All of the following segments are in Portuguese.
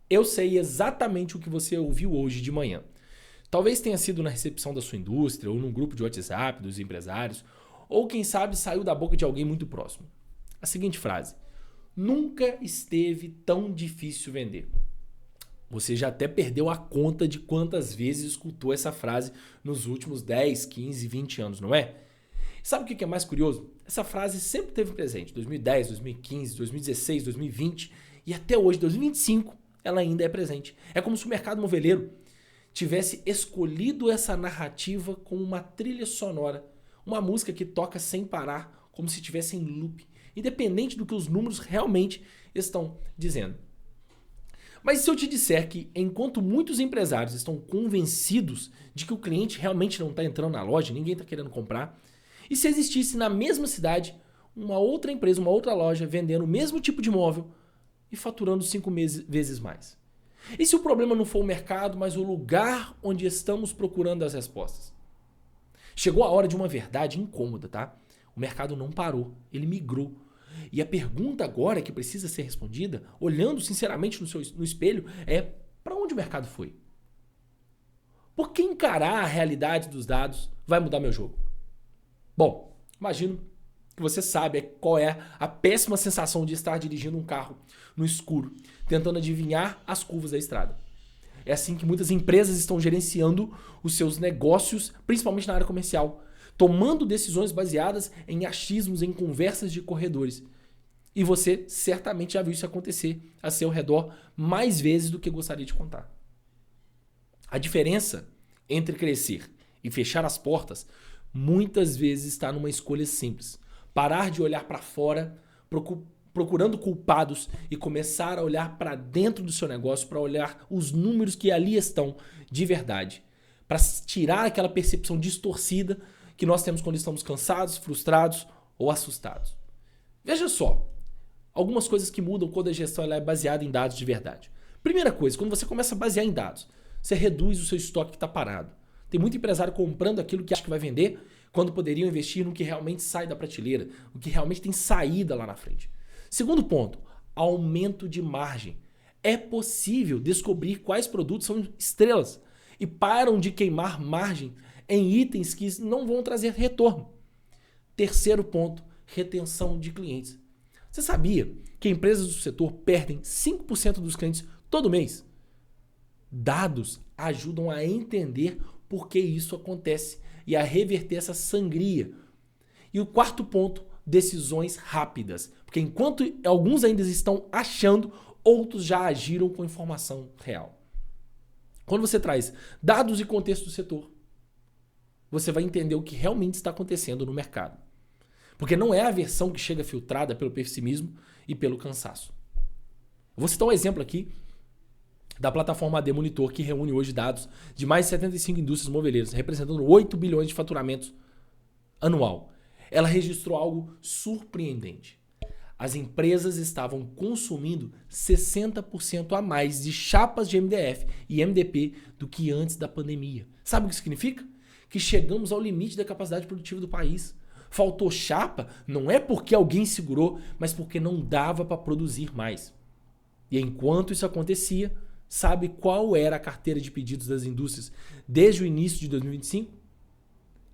Eu sei exatamente o que você ouviu hoje de manhã. Talvez tenha sido na recepção da sua indústria, ou num grupo de WhatsApp dos empresários, ou quem sabe saiu da boca de alguém muito próximo. A seguinte frase: nunca esteve tão difícil vender. Você já até perdeu a conta de quantas vezes escutou essa frase nos últimos 10, 15, 20 anos, não é? Sabe o que é mais curioso? Essa frase sempre teve presente. 2010, 2015, 2016, 2020 e até hoje, 2025, ela ainda é presente. É como se o mercado moveleiro tivesse escolhido essa narrativa como uma trilha sonora, uma música que toca sem parar, como se estivesse em loop, independente do que os números realmente estão dizendo. Mas se eu te disser que, enquanto muitos empresários estão convencidos de que o cliente realmente não está entrando na loja, ninguém está querendo comprar, e se existisse na mesma cidade uma outra empresa, uma outra loja vendendo o mesmo tipo de imóvel e faturando 5 vezes mais? E se o problema não for o mercado, mas o lugar onde estamos procurando as respostas? Chegou a hora de uma verdade incômoda, tá? O mercado não parou, ele migrou. E a pergunta agora que precisa ser respondida, olhando sinceramente no espelho, é: para onde o mercado foi? Por que encarar a realidade dos dados vai mudar meu jogo? Bom, imagino que você sabe qual é a péssima sensação de estar dirigindo um carro no escuro, tentando adivinhar as curvas da estrada. É assim que muitas empresas estão gerenciando os seus negócios, principalmente na área comercial, tomando decisões baseadas em achismos, em conversas de corredores. E você certamente já viu isso acontecer a seu redor mais vezes do que gostaria de contar. A diferença entre crescer e fechar as portas muitas vezes está numa escolha simples: parar de olhar para fora, procurando culpados, e começar a olhar para dentro do seu negócio, para olhar os números que ali estão de verdade, para tirar aquela percepção distorcida que nós temos quando estamos cansados, frustrados ou assustados. Veja só, algumas coisas que mudam quando a gestão ela é baseada em dados de verdade. Primeira coisa, quando você começa a basear em dados, você reduz o seu estoque que está parado. Tem muito empresário comprando aquilo que acha que vai vender, quando poderiam investir no que realmente sai da prateleira, o que realmente tem saída lá na frente. Segundo ponto, aumento de margem. É possível descobrir quais produtos são estrelas e param de queimar margem em itens que não vão trazer retorno. Terceiro ponto, retenção de clientes. Você sabia que empresas do setor perdem 5% dos clientes todo mês? Dados ajudam a entender por que isso acontece e a reverter essa sangria. E o quarto ponto, decisões rápidas. Porque enquanto alguns ainda estão achando, outros já agiram com informação real. Quando você traz dados e contexto do setor, você vai entender o que realmente está acontecendo no mercado. Porque não é a versão que chega filtrada pelo pessimismo e pelo cansaço. Eu vou citar um exemplo aqui da plataforma AD Monitor, que reúne hoje dados de mais de 75 indústrias moveleiras, representando 8 bilhões de faturamentos anual. Ela registrou algo surpreendente. As empresas estavam consumindo 60% a mais de chapas de MDF e MDP do que antes da pandemia. Sabe o que significa? Que chegamos ao limite da capacidade produtiva do país. Faltou chapa não é porque alguém segurou, mas porque não dava para produzir mais. E enquanto isso acontecia, sabe qual era a carteira de pedidos das indústrias desde o início de 2025?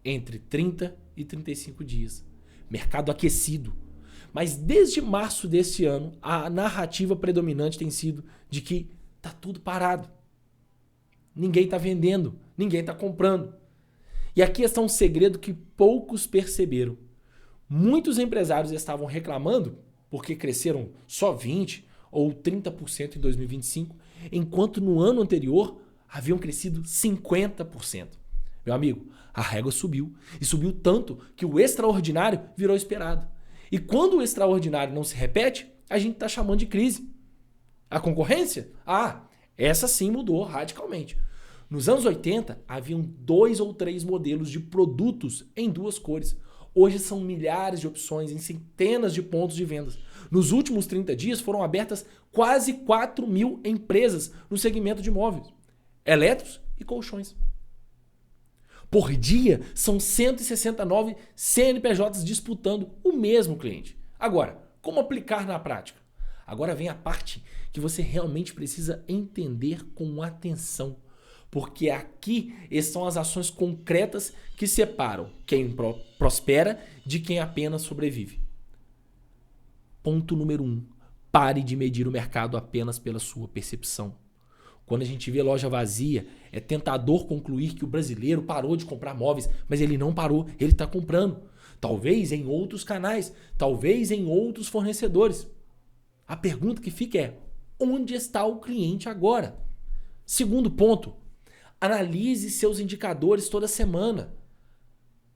Entre 30 e 35 dias. Mercado aquecido. Mas desde março deste ano, a narrativa predominante tem sido de que tá tudo parado. Ninguém está vendendo, ninguém está comprando. E aqui está um segredo que poucos perceberam. Muitos empresários estavam reclamando porque cresceram só 20% ou 30% em 2025, enquanto no ano anterior haviam crescido 50%. Meu amigo, a régua subiu. E subiu tanto que o extraordinário virou esperado. E quando o extraordinário não se repete, a gente está chamando de crise. A concorrência? Essa sim mudou radicalmente. Nos anos 80, haviam 2 ou 3 modelos de produtos em 2 cores. Hoje são milhares de opções em centenas de pontos de vendas. Nos últimos 30 dias foram abertas quase 4 mil empresas no segmento de móveis, elétricos e colchões. Por dia, são 169 CNPJs disputando o mesmo cliente. Agora, como aplicar na prática? Agora vem a parte que você realmente precisa entender com atenção. Porque aqui estão as ações concretas que separam quem prospera de quem apenas sobrevive. Ponto número 1. Pare de medir o mercado apenas pela sua percepção. Quando a gente vê loja vazia, é tentador concluir que o brasileiro parou de comprar móveis, mas ele não parou, ele está comprando. Talvez em outros canais, talvez em outros fornecedores. A pergunta que fica é: onde está o cliente agora? Segundo ponto, analise seus indicadores toda semana.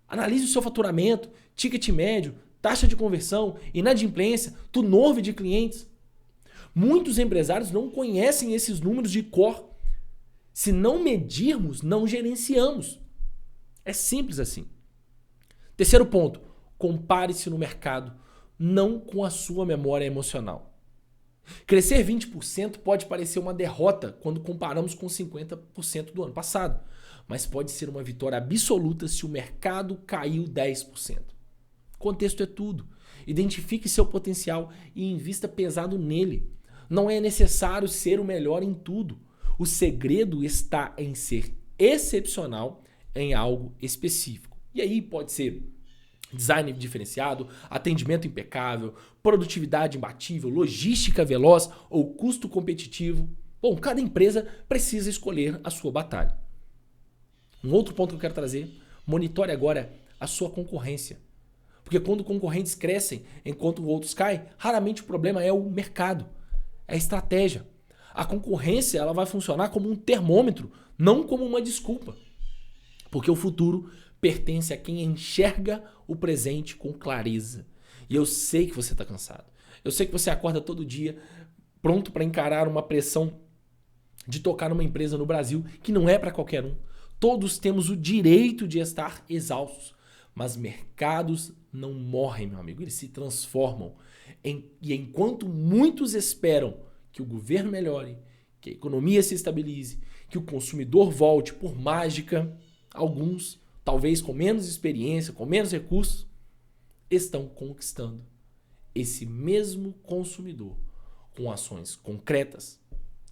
Analise o seu faturamento, ticket médio, taxa de conversão, inadimplência, turnover de clientes. Muitos empresários não conhecem esses números de cor. Se não medirmos, não gerenciamos. É simples assim. Terceiro ponto, compare-se no mercado, não com a sua memória emocional. Crescer 20% pode parecer uma derrota quando comparamos com 50% do ano passado, mas pode ser uma vitória absoluta se o mercado caiu 10%. Contexto é tudo. Identifique seu potencial e invista pesado nele. Não é necessário ser o melhor em tudo. O segredo está em ser excepcional em algo específico. E aí pode ser design diferenciado, atendimento impecável, produtividade imbatível, logística veloz ou custo competitivo. Bom, cada empresa precisa escolher a sua batalha. Um outro ponto que eu quero trazer, monitore agora a sua concorrência. Porque quando concorrentes crescem enquanto outros caem, raramente o problema é o mercado, é a estratégia. A concorrência ela vai funcionar como um termômetro, não como uma desculpa. Porque o futuro pertence a quem enxerga o presente com clareza. E eu sei que você está cansado. Eu sei que você acorda todo dia pronto para encarar uma pressão de tocar numa empresa no Brasil que não é para qualquer um. Todos temos o direito de estar exaustos. Mas mercados não morrem, meu amigo. Eles se transformam. E enquanto muitos esperam que o governo melhore, que a economia se estabilize, que o consumidor volte por mágica, alguns, talvez com menos experiência, com menos recursos, estão conquistando esse mesmo consumidor com ações concretas,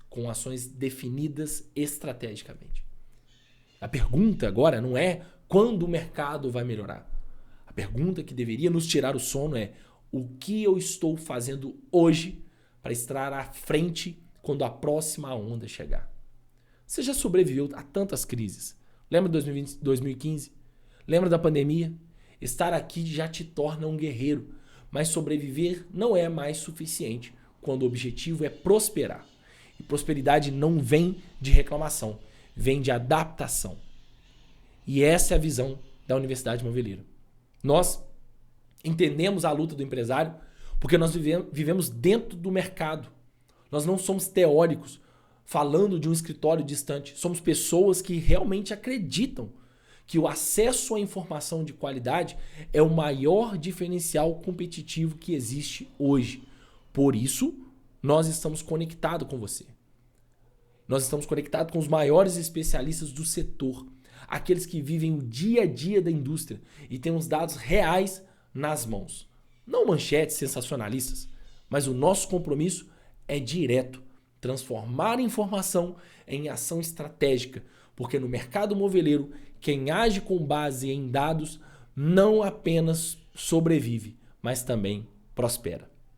com ações definidas estrategicamente. A pergunta agora não é quando o mercado vai melhorar. A pergunta que deveria nos tirar o sono é: o que eu estou fazendo hoje para estar à frente quando a próxima onda chegar? Você já sobreviveu a tantas crises. Lembra de 2020, 2015? Lembra da pandemia? Estar aqui já te torna um guerreiro, mas sobreviver não é mais suficiente quando o objetivo é prosperar. E prosperidade não vem de reclamação, vem de adaptação. E essa é a visão da Universidade Moveleiro. Nós entendemos a luta do empresário porque nós vivemos dentro do mercado. Nós não somos teóricos falando de um escritório distante. Somos pessoas que realmente acreditam que o acesso à informação de qualidade é o maior diferencial competitivo que existe hoje. Por isso, nós estamos conectados com você. Nós estamos conectados com os maiores especialistas do setor, aqueles que vivem o dia a dia da indústria e têm os dados reais nas mãos. Não manchetes sensacionalistas, mas o nosso compromisso é direto, transformar a informação em ação estratégica, porque no mercado moveleiro, quem age com base em dados não apenas sobrevive, mas também prospera.